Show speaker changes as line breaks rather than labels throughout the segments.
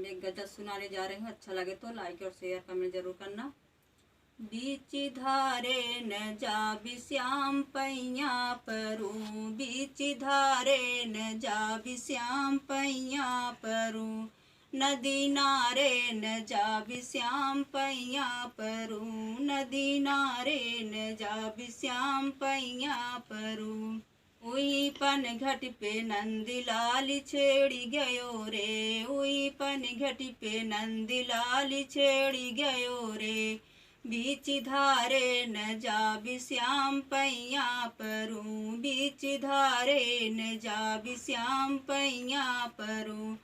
हम एक गजल सुनाने जा रहे हैं। अच्छा लगे तो लाइक और शेयर कमेंट जरूर करना। बीच धारे न जाबि श्याम पैया परू, बीच धारे न जाबि श्याम पैया परू, नदी नारे न जाबि श्याम पैया परू, नदी नारे न जाबि श्याम पैया परू। उई पन घट पे नंदलाल छेड़ी गयो रे, उई पन घट पे नंदलाल छेड़ी गयो रे, बीच धारे न जाबि श्याम पैया परू, बीच धारे न जाबि श्याम पैया परू।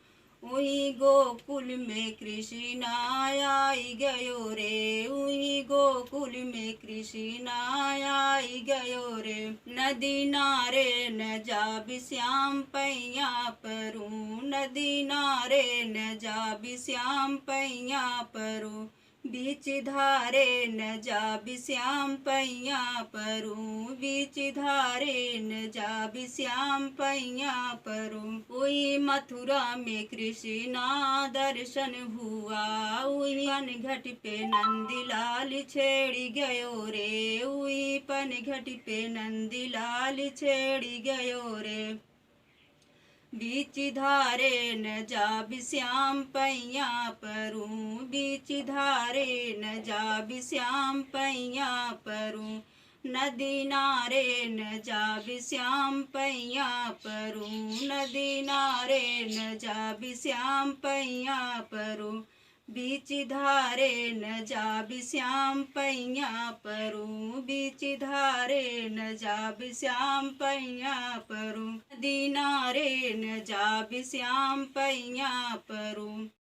उही गोकुल में कृष्ण आई गयो रे, उही गोकुल में कृष्ण आई गयो रे, नदी नारे न जाबि श्याम पैया परू, नदी नारे न जाबि श्याम पैया परू, बीच धारे न जाबि श्याम पैया परू, बीच धारे न जाबि श्याम पैया परू। उई मथुरा में कृष्णा दर्शन हुआ, उई पन घट पे नंदलाल छेड़ी गयो रे, उई पन घट पे नंदलाल छेड़ी गयो रे, बीच धारे न जाबि श्याम पैया परू, बीच धारे न जाबि श्याम पैया परू, नदी नारे न जाबि श्याम पैया परू, नदी नारे न जाबि श्याम पैया परू, बीच धारे न जाबि श्याम पैया परू, बीच धारे न जाबि श्याम पैया परू, नदी नारे न जाबि श्याम पैया परू।